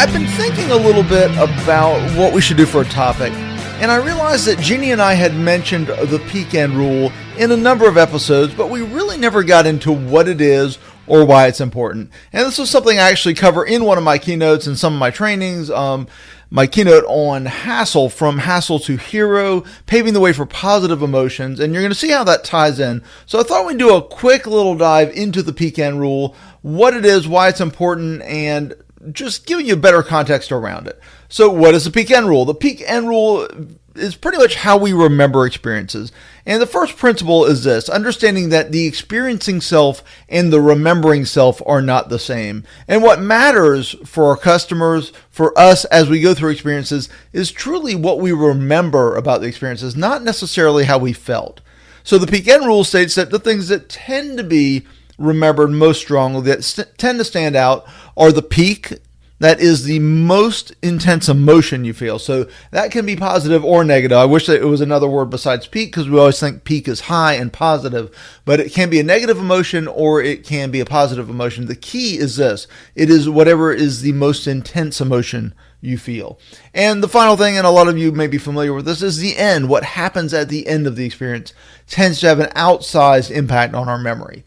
I've been thinking a little bit about what we should do for a topic, and I realized that Jeannie and I had mentioned the peak end rule in a number of episodes, but we really never got into what it is or why it's important. And this was something I actually cover in one of my keynotes and some of my trainings, my keynote on hassle, from hassle to hero, paving the way for positive emotions, and you're going to see how that ties in. So I thought we'd do a quick little dive into the peak end rule, what it is, why it's important, and just giving you better context around it. So what is the peak end rule? The peak end rule is pretty much how we remember experiences. And the first principle is this: understanding that the experiencing self and the remembering self are not the same. And what matters for our customers, for us as we go through experiences, is truly what we remember about the experiences, not necessarily how we felt. So the peak end rule states that the things that tend to be remembered most strongly, that tend to stand out, are the peak. That is the most intense emotion you feel. So that can be positive or negative. I wish that it was another word besides peak, because we always think peak is high and positive, but it can be a negative emotion or it can be a positive emotion. The key is this: it is whatever is the most intense emotion you feel. And the final thing, and a lot of you may be familiar with this, is the end. What happens at the end of the experience tends to have an outsized impact on our memory.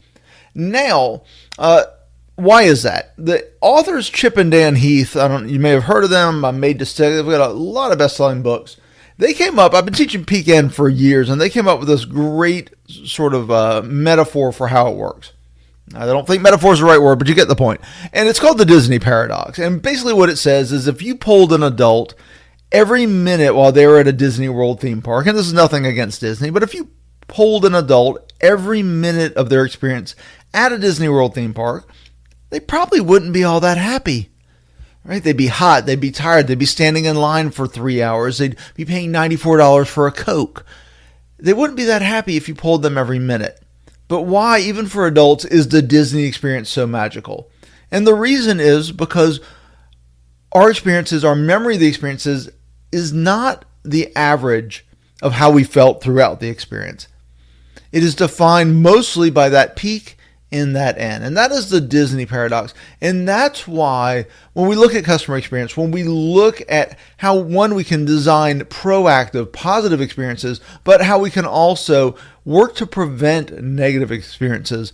Now, why is that? The authors Chip and Dan Heath, you may have heard of them. Made to Stick. They've got a lot of best-selling books. They came up, I've been teaching peak end for years, and they came up with this great sort of metaphor for how it works. I don't think metaphor is the right word, but you get the point. And it's called the Disney paradox. And basically what it says is, if you polled an adult every minute while they were at a Disney World theme park, and this is nothing against Disney, but if you polled an adult every minute of their experience at a Disney World theme park, they probably wouldn't be all that happy, right? They'd be hot, they'd be tired, they'd be standing in line for 3 hours, they'd be paying $94 for a Coke. They wouldn't be that happy if you polled them every minute. But why, even for adults, is the Disney experience so magical? And the reason is because our experiences, our memory of the experiences, is not the average of how we felt throughout the experience. It is defined mostly by that peak in that end. And that is the Disney paradox. And that's why when we look at customer experience, when we look at how, one, we can design proactive, positive experiences, but how we can also work to prevent negative experiences,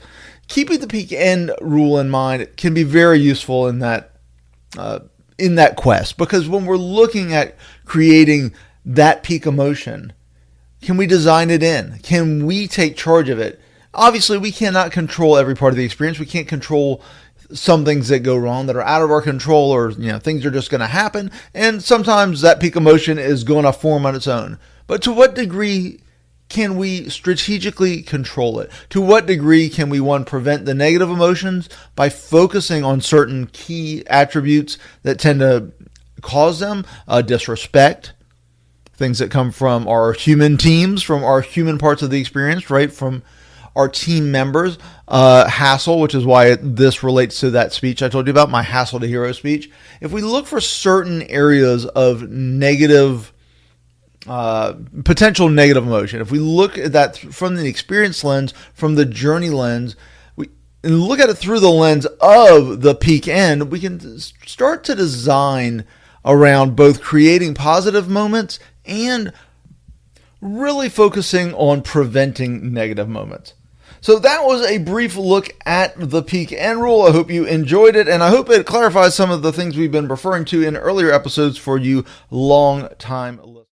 keeping the peak end rule in mind can be very useful in that quest. Because when we're looking at creating that peak emotion, can we design it in? Can we take charge of it? Obviously, we cannot control every part of the experience. We can't control some things that go wrong that are out of our control, or things are just going to happen. And sometimes that peak emotion is going to form on its own. But to what degree can we strategically control it? To what degree can we, one, prevent the negative emotions by focusing on certain key attributes that tend to cause them? Disrespect, things that come from our human teams, from our human parts of the experience, right? From our team members. Hassle, which is why this relates to that speech I told you about, my hassle to hero speech. If we look for certain areas of negative, potential negative emotion, if we look at that from the experience lens, from the journey lens, and look at it through the lens of the peak end, we can start to design around both creating positive moments and really focusing on preventing negative moments. So that was a brief look at the peak end rule. I hope you enjoyed it, and I hope it clarifies some of the things we've been referring to in earlier episodes for you long-time listeners.